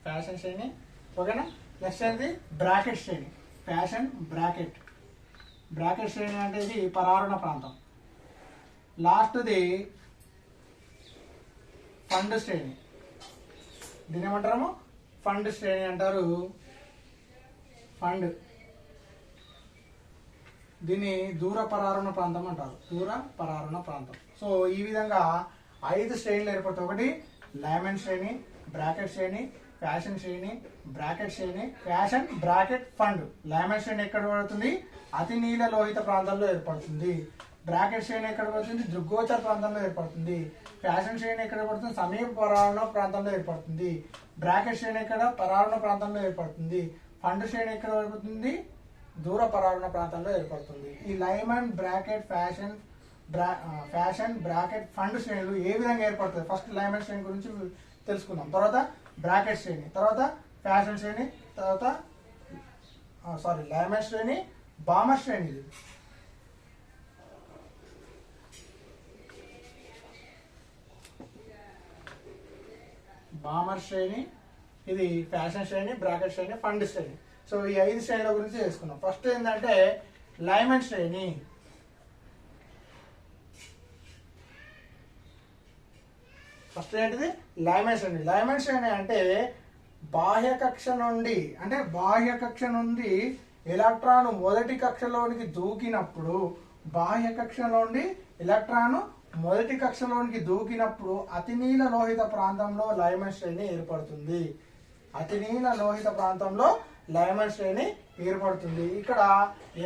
ఫ్యాషన్ శ్రేణి. ఓకేనా? నెక్స్ట్ ఏంటి? బ్రాకెట్ శ్రేణి. బ్రాకెట్ శ్రేణి అంటే ఇది పరారుణ ప్రాంతం. లాస్ట్ది ఫండ్ శ్రేణి. దీని ఏమంటారు? ఫండ్ శ్రేణి అంటారు. దీన్ని దూర పరారుణ ప్రాంతం అంటారు. సో ఈ విధంగా 5 శ్రేణులు ఏర్పడతాయి. ఒకటి లైమాన్ శ్రేణి, బ్రాకెట్ శ్రేణి, ఫ్యాషన్ శ్రేణి, ఫ్యాషన్ బ్రాకెట్ ఫండ్. లైమాన్ శ్రేణి ఎక్కడ పడుతుంది? అతి నీల లోహిత ప్రాంతంలో ఏర్పడుతుంది. బ్రాకెట్ శ్రేణి ఎక్కడ పడుతుంది? దృగ్గోచర ప్రాంతంలో ఏర్పడుతుంది. ఫ్యాషన్ శ్రేణి ఎక్కడ పడుతుంది? సమీప పరారుణ ప్రాంతంలో ఏర్పడుతుంది. బ్రాకెట్ శ్రేణి ఎక్కడ? పరారుణ ప్రాంతంలో ఏర్పడుతుంది. ఫండ్ శ్రేణి ఎక్కడ ఏర్పడుతుంది? దూర పరారుణ ప్రాంతంలో ఏర్పడుతుంది. ఈ లైమాన్, బ్రాకెట్, ఫ్యాషన్ బ్రాకెట్ ఫండ్ శ్రేణులు ఏ విధంగా ఏర్పడుతుంది? ఫస్ట్ లైమాన్ శ్రేణి గురించి తెలుసుకుందాం. తర్వాత బ్రాకెట్ శ్రేణి, తర్వాత ఫ్యాషన్ శ్రేణి, తర్వాత లైమాన్ శ్రేణి, బామర్ శ్రేణి. ఇది బామర్ శ్రేణి, ఇది ఫ్యాషన్ శ్రేణి, బ్రాకెట్ శ్రేణి, ఫండ్ శ్రేణి. సో ఈ 5 శ్రేణుల గురించి తెలుసుకుందాం. ఫస్ట్ ఏంటంటే లైమాన్ శ్రేణి. ఫస్ట్ ఏంటిది? లైమాన్ శ్రేణి. లైమాన్ శ్రేణి అంటే బాహ్య కక్ష నుండి ఎలక్ట్రాన్ మొదటి కక్షలోనికి దూకినప్పుడు, అతి నీల లోహిత ప్రాంతంలో లైమాన్ శ్రేణి ఏర్పడుతుంది. అతి నీల లోహిత ప్రాంతంలో లయమన్ శ్రేణి ఏర్పడుతుంది. ఇక్కడ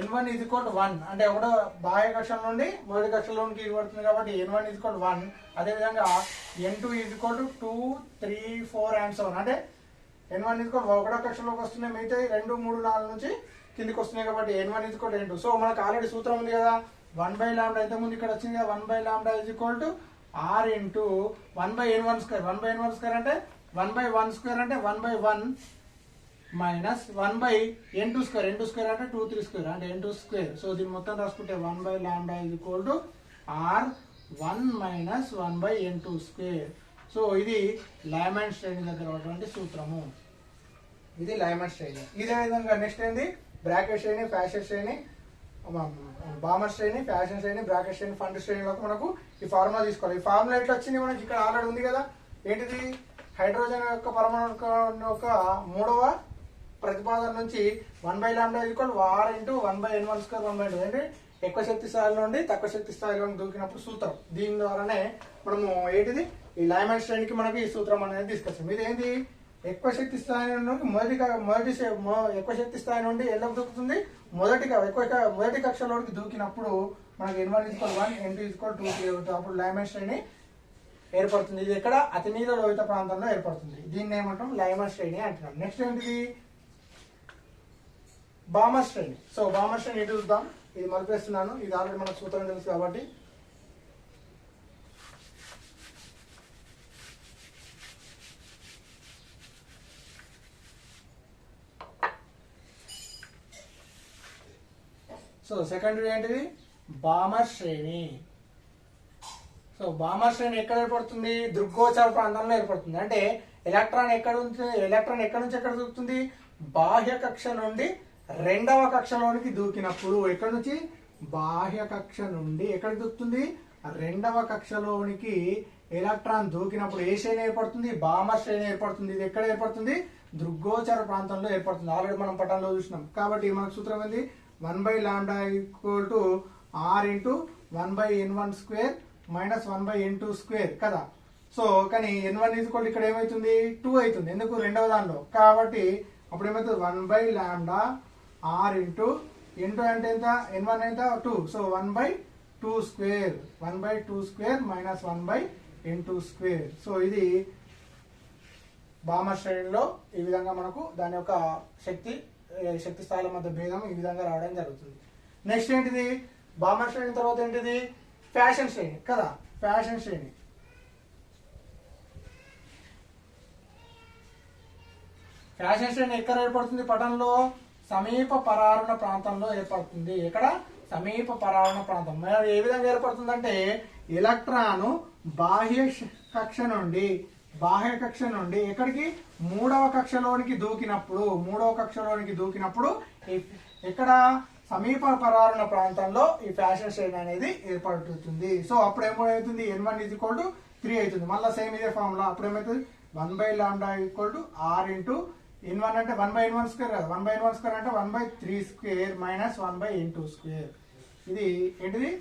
n1 = 1 అంటే ఒకటో బాహ్య కక్షం నుండి మొదటి కక్షలోనికి ఏర్పడుతుంది కాబట్టి n1 = 1. అదేవిధంగా n2 = 2, 3, 4 and so on. అంటే n1 ఒకటో కక్షలోకి వస్తున్నాయి, మిగతా 2, 3, 4 నుంచి కిందికి వస్తున్నాయి కాబట్టి n1 = n2. సో మనకు ఆల్రెడీ సూత్రం ఉంది కదా, 1/λ ఇంతకుముందు ఇక్కడ వచ్చింది కదా, 1/λ = r ఇంటూ 1/n1² 1/n1² అంటే 1/1² అంటే 1/1 మైనస్ 1/n2² n2² అంటే 2, 3² అంటే n2². సో దీన్ని మొత్తం రాసుకుంటే 1/λ = r1 మైనస్ 1/n2². సో ఇది లయమన్ శ్రేణి దగ్గర ఉన్నటువంటి సూత్రము. ఇది లయమన్ శ్రేణి. ఇదే విధంగా నెక్స్ట్ ఏంది, బ్రాకెట్ శ్రేణి, ఫ్యాషన్ శ్రేణి, బామర్ శ్రేణి, ఫ్యాషన్ శ్రేణి, బ్రాకెట్ శ్రేణి, ఫండ్ శ్రేణిలోకి మనకు ఈ ఫార్ములా తీసుకోవాలి. ఈ ఫార్ములా ఎట్లా వచ్చింది మనకి ఇక్కడ ఆల్రెడీ ఉంది కదా, ఏంటిది, హైడ్రోజన్ యొక్క పరమాణు యొక్క మూడవ ప్రతిపాదన నుంచి 1/λ = r ఇంటూ 1/n1² 1/2 అంటే ఎక్కువ శక్తి స్థాయి నుండి తక్కువ శక్తి స్థాయిలో దూకినప్పుడు సూత్రం. దీని ద్వారానే మనము ఏంటిది ఈ లయమన్ శ్రేణికి మనకి ఈ సూత్రం అనేది తీసుకొచ్చాం. ఇది ఏంటి, ఎక్కువ శక్తి స్థాయి నుండి ఎక్కువ శక్తి స్థాయి నుండి ఎందుకు దూకుతుంది, మొదటి కక్షలోకి దూకినప్పుడు మనకి n1 = 1, n2 = 2 అప్పుడు లయమన్ శ్రేణి ఏర్పడుతుంది. ఇది ఎక్కడ, అతి నీల లోహిత ప్రాంతంలో ఏర్పడుతుంది. దీన్ని ఏమంటాం, లయమన్ శ్రేణి అంటున్నాం. నెక్స్ట్ ఏంటిది, బామర్ శ్రేణి. సో బామర్ శ్రేణి ఇటు చూద్దాం, ఇది మలిపేస్తున్నాను, ఇది ఆల్రెడీ మనకు సూత్రం తెలుసు కాబట్టి. సో సెకండ్ ఏంటిది, బామర్ శ్రేణి. సో బామర్ శ్రేణి ఎక్కడ ఏర్పడుతుంది, దృగ్గోచర ప్రాంతంలో ఏర్పడుతుంది. అంటే ఎలక్ట్రాన్ ఎక్కడ నుంచి ఎక్కడ దూకుతుంది, బాహ్య కక్ష నుండి రెండవ కక్షలోనికి దూకినప్పుడు. ఎక్కడి నుంచి, బాహ్య కక్ష నుండి ఎక్కడ దూకుతుంది, రెండవ కక్షలోనికి ఎలక్ట్రాన్ దూకినప్పుడు ఏ శ్రేణి ఏర్పడుతుంది, బామర్ శ్రేణి ఏర్పడుతుంది. ఇది ఎక్కడ ఏర్పడుతుంది, దృగ్గోచర ప్రాంతంలో ఏర్పడుతుంది. ఆల్రెడీ మనం పటంలో చూసినాం కాబట్టి మనకు సూత్రం ఏంది, 1/λ = r into 1/n1² minus 1/n2² కదా. సో కానీ n1 = ఇక్కడ ఏమవుతుంది, 2 అవుతుంది. ఎందుకు, రెండవ దానిలో కాబట్టి అప్పుడు ఏమవుతుంది, 1/λ r ఇంటూ n2 అంటే ఎంత, n1 ఎంత 2. So 1/2² minus 1/n2². సో ఇది బామర్ శ్రేణిలో ఈ విధంగా మనకు దాని యొక్క శక్తి స్థాయిల మధ్య భేదం ఈ విధంగా రావడం జరుగుతుంది. నెక్స్ట్ ఏంటిది, బామర్ శ్రేణి తర్వాత ఏంటిది, ఫ్యాషన్ శ్రేణి కదా. ఫ్యాషన్ శ్రేణి ఎక్కడ ఏర్పడుతుంది, పటంలో సమీప పరారుణ ప్రాంతంలో ఏర్పడుతుంది. ఎక్కడ, సమీప పరారుణ ప్రాంతం. మరి ఏ విధంగా ఏర్పడుతుందంటే, ఎలక్ట్రాను బాహ్య కక్ష నుండి ఎక్కడికి, మూడవ కక్షలోనికి దూకినప్పుడు ఇక్కడ సమీప పరారుణ ప్రాంతంలో ఈ ఫ్యాషన్ శ్రేణి అనేది ఏర్పడుతుంది. సో అప్పుడు ఏమవుతుంది, n1 = 3 అవుతుంది. మళ్ళీ సేమ్ ఇదే ఫార్ములా. అప్పుడు ఏమవుతుంది, 1/λ = r ఇంటూ n1 అంటే 1/n1² కదా, 1/n1² అంటే 1/3² మైనస్ 1/n2². ఇది ఏంటిది,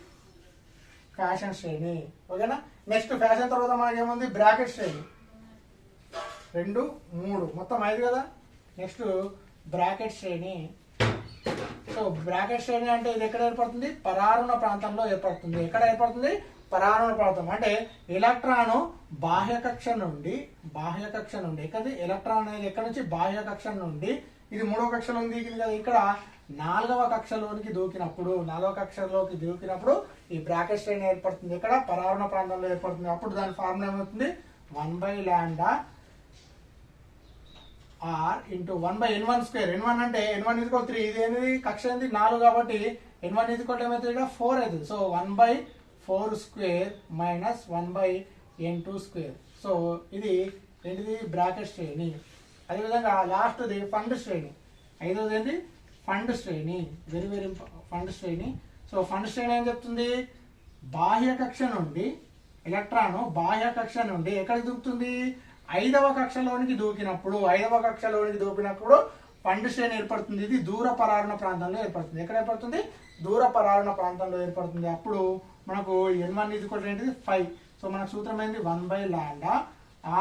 ఫ్యాషన్ శ్రేణి. ఓకేనా. నెక్స్ట్ ఫ్యాషన్ తర్వాత మనకి ఏముంది, బ్రాకెట్ శ్రేణి. 2, 3 మొత్తం 5 కదా. నెక్స్ట్ బ్రాకెట్ శ్రేణి. సో బ్రాకెట్ శ్రేణి అంటే ఇది ఎక్కడ ఏర్పడుతుంది, పరారుణ ప్రాంతంలో ఏర్పడుతుంది. ఎక్కడ ఏర్పడుతుంది, పరారుణ ప్రాంతం. అంటే ఎలక్ట్రాన్ బాహ్య కక్ష నుండి ఎలక్ట్రాన్ అనేది ఎక్కడ నుంచి, బాహ్య కక్ష నుండి, ఇది మూడవ కక్షలో దిగింది కదా, ఇక్కడ నాలుగవ కక్షలోకి దూకినప్పుడు ఈ బ్రాకెట్ శ్రేణి ఏర్పడుతుంది. ఇక్కడ పరారుణ ప్రాంతంలో ఏర్పడుతుంది. అప్పుడు దాని ఫార్ములా ఏమవుతుంది, 1/λ r ఇంటూ 1/n1². n1 అంటే n1 = 3. ఇది అనేది కక్ష ఏంది, 4 కాబట్టి n1 = ఏమవుతుంది, ఇక్కడ 4 అవుతుంది. So 1/4² minus 1/n2². సో ఇది ఏంటిది, బ్రాకెట్ శ్రేణి. అదేవిధంగా లాస్ట్ది ఫండ్ శ్రేణి. ఐదవది ఏంటి, ఫండ్ శ్రేణి. వెరీ వెరీ ఫండ్ శ్రేణి. సో ఫండ్ శ్రేణి ఏం చెప్తుంది, బాహ్య కక్ష నుండి ఎలక్ట్రాన్ ఎక్కడికి దూకుతుంది, ఐదవ కక్షలోనికి దూకినప్పుడు ఫండ్ శ్రేణి ఏర్పడుతుంది. ఇది దూర పరారుణ ప్రాంతంలో ఏర్పడుతుంది. ఎక్కడ ఏర్పడుతుంది, దూర పరారుణ ప్రాంతంలో ఏర్పడుతుంది. అప్పుడు మనకు n1 = ఏంటిది, 5. సో మనకు సూత్రం ఏంటి, 1/λ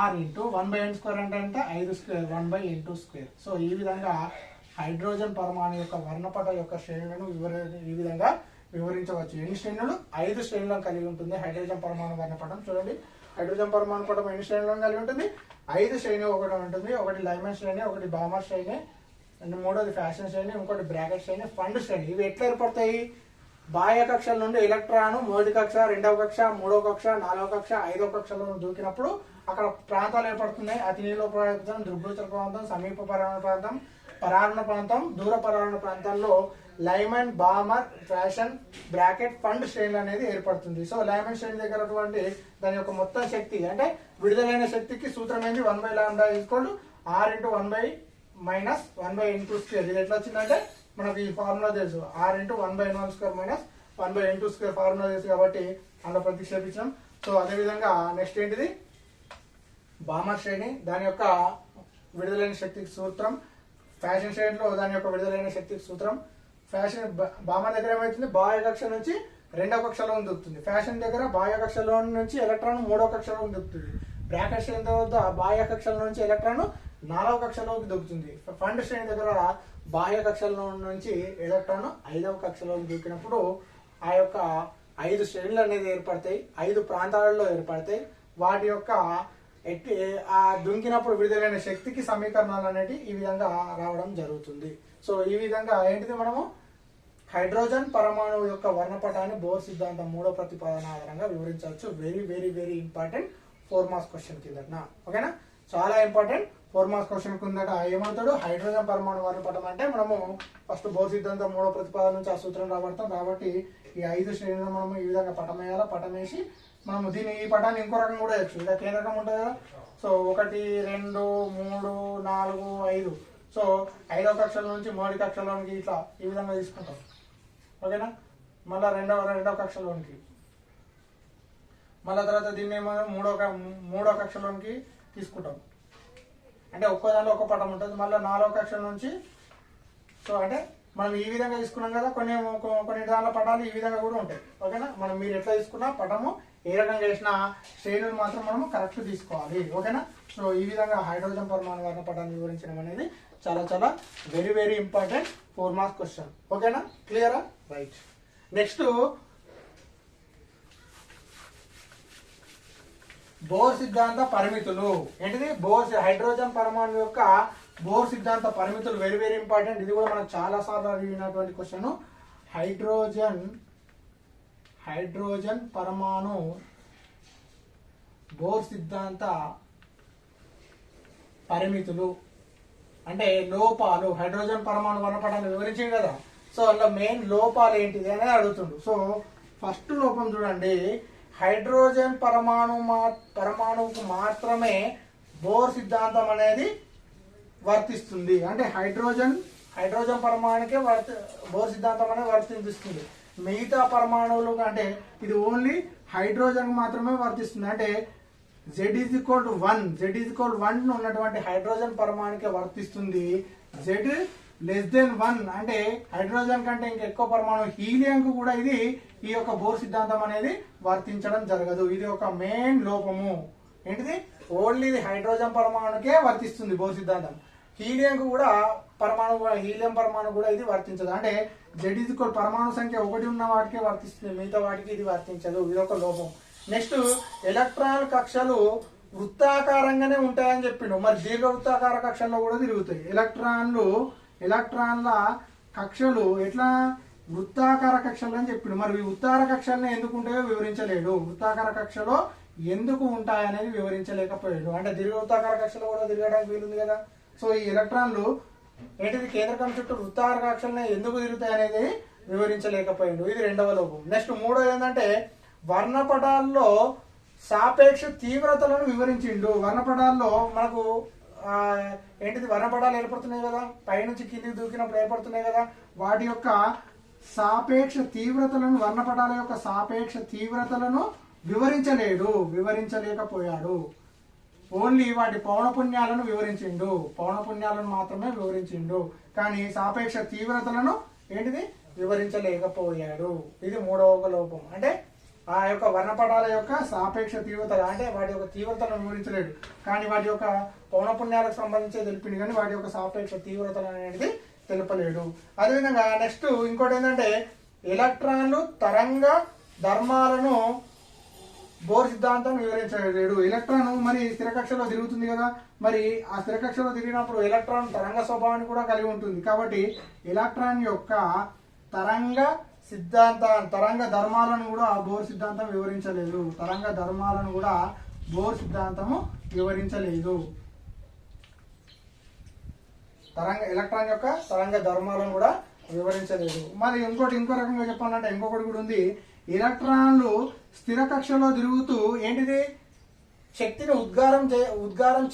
r ఇంటూ 1/n² అంటే ఎంత, 5² 1/n2². సో ఈ విధంగా హైడ్రోజన్ పరమాణు యొక్క వర్ణపట యొక్క శ్రేణులను ఈ విధంగా వివరించవచ్చు. ఎన్ని శ్రేణులు? 5 శ్రేణులను కలిగి ఉంటుంది హైడ్రోజన్ పరమాణు వర్ణపటం. చూడండి, హైడ్రోజన్ పరమాణు పటం ఎన్ని శ్రేణులను కలిగి ఉంటుంది? 5 శ్రేణి ఒకటి ఉంటుంది. ఒకటి లైమన్ శ్రేణి, ఒకటి బామర్ శ్రేణి, మూడోది ఫ్యాషన్ శ్రేణి, ఇంకోటి బ్రాకెట్ శ్రేణి, ఫండ్ శ్రేణి. ఇవి ఎట్లా ఏర్పడతాయి? బాహ్య కక్షల నుండి ఎలక్ట్రాన్ మొదటి కక్ష, రెండవ కక్ష, మూడవ కక్ష, నాలుగవ కక్ష, 5వ కక్షలో దూకినప్పుడు అక్కడ ప్రాంతాలు ఏర్పడుతున్నాయి. అతి నీలో ప్రాంతం, దుర్భూచర ప్రాంతం, సమీప పరారణ ప్రాంతం, పరారణ ప్రాంతం, దూర పరారణ ప్రాంతాల్లో Lyman, Balmer, fashion, bracket, fund శ్రేణులు అనేది ఏర్పడుతుంది. సో లైమన్ శ్రేణి దగ్గర దాని యొక్క మొత్తం శక్తి అంటే విడుదలైన శక్తికి సూత్రం ఏంది? 1/λ R × 1/(-1/(n²). ఇది ఎట్లా వచ్చిందంటే మనకు ఈ ఫార్ములా తెలుసు, R × 1/(n²) - 1/(n²) ఫార్ములా తెలుసు కాబట్టి అందులో ప్రతిక్షేపించాం. సో అదేవిధంగా నెక్స్ట్ ఏంటిది? బామర్ శ్రేణి, దాని యొక్క విడుదలైన శక్తికి సూత్రం. ఫ్యాషన్ శ్రేణిలో దాని యొక్క విడుదలైన శక్తికి సూత్రం. ఫ్యాషన్ బామర్ దగ్గర ఏమవుతుంది? బాహ్య కక్ష నుంచి రెండవ కక్షలో దొరుకుతుంది. ఫ్యాషన్ దగ్గర బాహ్య కక్షలో నుంచి ఎలక్ట్రాన్ మూడవ కక్షలో దొరుకుతుంది. బ్రాకెట్ శ్రేణి దగ్గర బాహ్య కక్షల నుంచి ఎలక్ట్రాన్ 4వ కక్షలోకి దొరుకుతుంది. ఫండ్ శ్రేణి దగ్గర బాహ్య కక్షల నుంచి ఎలక్ట్రాన్ 5వ కక్షలోకి దొరికినప్పుడు ఆ యొక్క 5 శ్రేణులు అనేది ఏర్పడతాయి. 5 ప్రాంతాలలో ఏర్పడతాయి. వాటి యొక్క ఆ దుంకినప్పుడు విడుదలైన శక్తికి సమీకరణాలు అనేవి ఈ విధంగా రావడం జరుగుతుంది. సో ఈ విధంగా ఏంటిది? మనము హైడ్రోజన్ పరమాణువు యొక్క వర్ణపటాన్ని బోర్ సిద్ధాంతం 3వ ప్రతిపాదన ఆధారంగా వివరించవచ్చు. Very very very important 4 marks question కిందట. ఓకేనా? చాలా ఇంపార్టెంట్ 4 మార్క్స్ క్వశ్చన్ కిందట. ఏమవుతాడు? హైడ్రోజన్ పరమాణు వర్ణపటం అంటే మనము ఫస్ట్ బోర్ సిద్ధాంతం 3వ ప్రతిపాదన నుంచి ఆ సూత్రం రాబడతాం. కాబట్టి ఈ 5 శ్రేణులను మనము ఈ విధంగా పటం వేయాలా. పటం వేసి మనము ఈ పటాన్ని ఇంకో రకం కూడా వేయచ్చు. ఇలా కేంద్రకం ఉంటుంది కదా. సో 1, 2, 3, 4, 5. సో 5వ కక్షల నుంచి మొదటి కక్షలోనికి ఇట్లా ఈ విధంగా తీసుకుంటాం. ఓకేనా? మళ్ళీ రెండవ కక్షలోనికి, మళ్ళీ తర్వాత దీన్ని ఏమో మూడో కక్షలోనికి తీసుకుంటాం. అంటే ఒక్కో దాంట్లో ఒక్క పటం ఉంటుంది. మళ్ళీ 4వ కక్షల నుంచి సో అంటే మనం ఈ విధంగా తీసుకున్నాం కదా. కొన్ని దాంట్లో పటాలు ఈ విధంగా కూడా ఉంటాయి. ఓకేనా? మనం మీరు ఎట్లా తీసుకున్నా పటము ఏ రకంగా వేసిన శ్రేణులు మాత్రం మనము కరెక్ట్ తీసుకోవాలి. ఓకేనా? సో ఈ విధంగా హైడ్రోజన్ పరమాణు వర్ణపటాన్ని వివరించడం అనేది చాలా చాలా very very important 4 marks question. ఓకేనా? క్లియరా? రైట్. నెక్స్ట్ బోర్ సిద్ధాంత పరిమితులు. ఏంటిది? హైడ్రోజన్ పరమాణు యొక్క బోర్ సిద్ధాంత పరిమితులు వెరీ వెరీ ఇంపార్టెంట్. ఇది కూడా మనకు చాలా సార్లు అడిగినటువంటి క్వశ్చన్. హైడ్రోజన్ పరమాణు బోర్ సిద్ధాంత పరిమితులు అంటే లోపాలు. హైడ్రోజన్ పరమాణు వర్ణపటాన్ని వివరించింది కదా. సో అందులో మెయిన్ లోపాలు ఏంటిది అనేది అడుగుతుండు. సో ఫస్ట్ లోపం చూడండి, హైడ్రోజన్ పరమాణువుకు మాత్రమే బోర్ సిద్ధాంతం అనేది వర్తిస్తుంది. అంటే హైడ్రోజన్ పరమాణుకే బోర్ సిద్ధాంతం అనేది వర్తిస్తుంది. మిగతా పరమాణువులు అంటే ఇది ఓన్లీ హైడ్రోజన్ మాత్రమే వర్తిస్తుంది. అంటే Z=1 ఉన్నటువంటి హైడ్రోజన్ పరమాణుకే వర్తిస్తుంది. Z<1 అంటే హైడ్రోజన్ కంటే ఇంకా ఎక్కువ పరమాణు హీలియంకు కూడా ఇది ఈ యొక్క బోర్ సిద్ధాంతం అనేది వర్తించడం జరగదు. ఇది ఒక మెయిన్ లోపము. ఏంటిది? ఓన్లీ ఇది హైడ్రోజన్ పరమాణుకే వర్తిస్తుంది బోర్ సిద్ధాంతం. హీలియం పరమాణు కూడా ఇది వర్తించదు. అంటే Z పరమాణు సంఖ్య 1 ఉన్న వాటికే వర్తిస్తుంది, మిగతా వాటికి ఇది వర్తించదు. ఇది ఒక లోపం. నెక్స్ట్ ఎలక్ట్రాన్ కక్షలు వృత్తాకారంగానే ఉంటాయని చెప్పిండు. మరి దీర్ఘ వృత్తాకార కక్షల్లో కూడా తిరుగుతాయి. ఎలక్ట్రాన్ల కక్షలు ఎట్లా? వృత్తాకార కక్షలు అని చెప్పిండు. మరి ఈ వృత్తాకార కక్షల్ని ఎందుకు ఉంటాయో వివరించలేడు. వృత్తాకార కక్షలో ఎందుకు ఉంటాయనేది వివరించలేకపోయాడు. అంటే దీర్ఘ వృత్తాకార కక్షలో కూడా తిరగడానికి వీలుంది కదా. సో ఈ ఎలక్ట్రాన్లు ఏంటిది? కేంద్రకం చుట్టూ వృత్తాకార కక్షల్ని ఎందుకు తిరుగుతాయి అనేది వివరించలేకపోయాడు. ఇది రెండవ లోపం. నెక్స్ట్ మూడోది ఏంటంటే వర్ణపటాల్లో సాపేక్ష తీవ్రతలను వివరించిండు. వర్ణపటాల్లో మనకు ఏంటిది? వర్ణపటాలు ఏర్పడుతున్నాయి కదా, పైనుంచి కిందికి దూకినప్పుడు ఏర్పడుతున్నాయి కదా. వాటి యొక్క సాపేక్ష తీవ్రతలను, వర్ణపటాల యొక్క సాపేక్ష తీవ్రతలను వివరించలేకపోయాడు. ఓన్లీ వాటి పౌనపున్యాలను వివరించిండు. పౌనపున్యాలను మాత్రమే వివరించిండు. కానీ సాపేక్ష తీవ్రతలను ఏంటిది? వివరించలేకపోయాడు. ఇది మూడవ లోపం. అంటే ఆ యొక్క వర్ణపటాల యొక్క సాపేక్ష తీవ్రత అంటే వాటి యొక్క తీవ్రతలను వివరించలేడు. కానీ వాటి యొక్క పౌనపున్యాలకు సంబంధించి తెలిపింది, కానీ వాటి యొక్క సాపేక్ష తీవ్రతలు అనేది తెలుపలేడు. అదేవిధంగా నెక్స్ట్ ఇంకోటి ఏంటంటే ఎలక్ట్రాన్లు తరంగ ధర్మాలను బోర్ సిద్ధాంతం వివరించలేడు. ఎలక్ట్రాన్ మరి స్థిర కక్షలో తిరుగుతుంది కదా, మరి ఆ స్థిర కక్షలో తిరిగినప్పుడు ఎలక్ట్రాన్ తరంగ స్వభావాన్ని కూడా కలిగి ఉంటుంది. కాబట్టి ఎలక్ట్రాన్ యొక్క తరంగ తరంగ ధర్మాలను కూడా బోర్ సిద్ధాంతం వివరించలేదు. తరంగ ధర్మాలను కూడా బోర్ సిద్ధాంతము వివరించలేదు. ఎలక్ట్రాన్ యొక్క తరంగ ధర్మాలను కూడా వివరించలేదు. మరి ఇంకో రకంగా చెప్పాలంటే ఇంకొకటి కూడా ఉంది. ఎలక్ట్రాన్లు స్థిర కక్షలో తిరుగుతూ ఏంటిది శక్తిని ఉద్గారం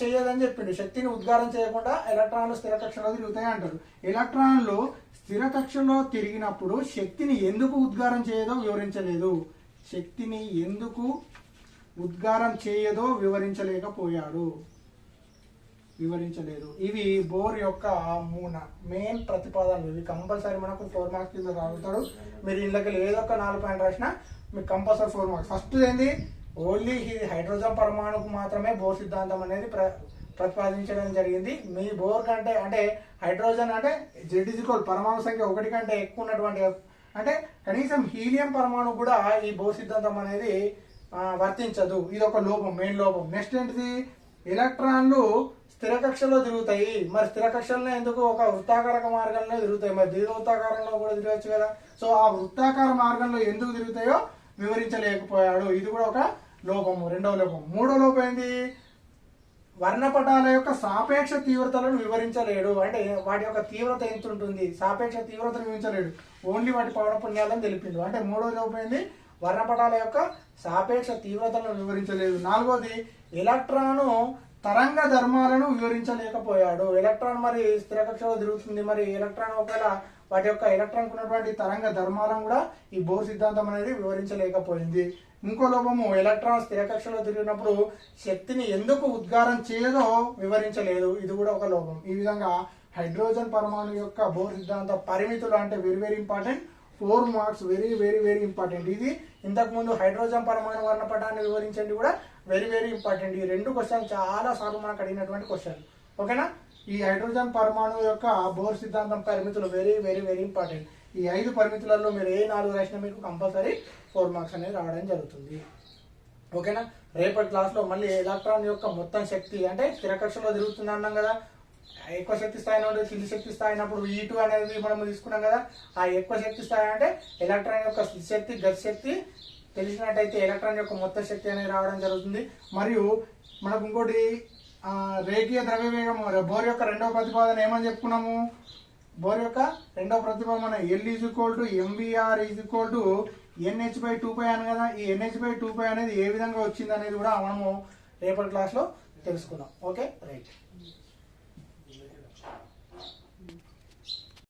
చేయదని చెప్పిండు. శక్తిని ఉద్గారం చేయకుండా ఎలక్ట్రాన్లు స్థిర కక్షలో తిరుగుతాయి అంటారు. ఎలక్ట్రాన్లు స్థిర కక్షలో తిరిగినప్పుడు శక్తిని ఎందుకు ఉద్గారం చేయదో వివరించలేదు. శక్తిని ఎందుకు ఉద్గారం చేయదో వివరించలేదు. ఇవి బోర్ యొక్క మెయిన్ ప్రతిపాదనలు. ఇవి కంపల్సరీ మనకు 4 మార్క్స్ కింద రాగుతాడు. మీరు ఇళ్ళకి ఏదో ఒక 4 పాయింట్ రాసినా మీకు కంపల్సరీ 4 మార్క్స్. ఫస్ట్ ఏంది ఓన్లీ ఇది హైడ్రోజన్ పరమాణుకు మాత్రమే బోర్ సిద్ధాంతం అనేది ప్రతిపాదించడం జరిగింది. మీ బోర్ కంటే అంటే హైడ్రోజన్ అంటే Z పరమాణు సంఖ్య 1 కంటే ఎక్కువ ఉన్నటువంటి అంటే కనీసం హీలియం పరమాణు కూడా ఈ బోర్ సిద్ధాంతం అనేది వర్తించదు. ఇది ఒక లోపం, మెయిన్ లోపం. నెక్స్ట్ ఏంటిది ఎలక్ట్రాన్లు స్థిర కక్షలో తిరుగుతాయి. మరి స్థిర కక్షల్లో ఎందుకు ఒక వృత్తాకార మార్గంలో తిరుగుతాయి, మరి దీర్ఘవృత్తాకారంలో కూడా తిరగచ్చు కదా. సో ఆ వృత్తాకార మార్గంలో ఎందుకు తిరుగుతాయో వివరించలేకపోయాడు. ఇది కూడా ఒక లోపము, రెండవ లోపం. మూడో లోపం ఏంది వర్ణపటాల యొక్క సాపేక్ష తీవ్రతలను వివరించలేడు. అంటే వాటి యొక్క తీవ్రత ఎంత ఉంటుంది, సాపేక్ష తీవ్రతను వివరించలేడు. ఓన్లీ వాటి పౌనపుణ్యాలను తెలిపిండు. అంటే మూడో లోపం ఏంది వర్ణపటాల యొక్క సాపేక్ష తీవ్రతలను వివరించలేదు. నాలుగోది ఎలక్ట్రాను తరంగ ధర్మాలను వివరించలేకపోయాడు. ఎలక్ట్రాన్ మరి స్థిర కక్షలో తిరుగుతుంది, మరి ఎలక్ట్రాన్ ఒకవేళ వాటి యొక్క ఎలక్ట్రాన్ ఉన్నటువంటి తరంగ ధర్మాలను కూడా ఈ బోర్ సిద్ధాంతం అనేది వివరించలేకపోయింది. ఇంకో లోపము ఎలక్ట్రాన్ స్థిర కక్షలో తిరిగినప్పుడు శక్తిని ఎందుకు ఉద్గారం చేయదో వివరించలేదు. ఇది కూడా ఒక లోపం. ఈ విధంగా హైడ్రోజన్ పరమాణు యొక్క బోర్ సిద్ధాంత పరిమితులు అంటే very important. 4 marks very important. ఇది ఇంతకుముందు హైడ్రోజన్ పరమాణు వర్ణపటాన్ని వివరించండి కూడా వెరీ ఇంపార్టెంట్. ఈ 2 క్వశ్చన్ చాలా సార్లు మనకు అడిగినటువంటి క్వశ్చన్. ఓకేనా. ఈ హైడ్రోజన్ పరమాణు యొక్క బోర్ సిద్ధాంతం పరిమితులు వెరీ ఇంపార్టెంట్. ఈ 5 పరిమితులలో మీరు ఏ 4 రాసినా మీకు కంపల్సరీ 4 మార్క్స్ అనేది రావడం జరుగుతుంది. ఓకేనా. రేపటి క్లాస్లో మళ్ళీ ఎలక్ట్రాన్ యొక్క మొత్తం శక్తి అంటే స్థిర కక్షలో తిరుగుతుంది అన్నాం కదా, ఎక్కువ శక్తి స్థాయి నుండి కింది శక్తి స్థాయి అయినప్పుడు E2 అనేది మనం తీసుకున్నాం కదా. ఆ ఎక్కువ శక్తి స్థాయి అంటే ఎలక్ట్రాన్ యొక్క శక్తి గతి శక్తి తెలిసినట్టయితే ఎలక్ట్రాన్ యొక్క మొత్తం శక్తి అనేది రావడం జరుగుతుంది. మరియు మనకు ఇంకోటి రేఖీయ ద్రవ్యవేగం బోర్ యొక్క రెండవ ప్రతిపాదన ఏమని చెప్పుకున్నాము. బోర్ యొక్క రెండవ ప్రతిపాదన L mvr NH/2π అని కదా. ఈ NH/2π అనేది ఏ విధంగా వచ్చింది అనేది కూడా మనము రేపటి క్లాస్లో తెలుసుకుందాం. Okay right.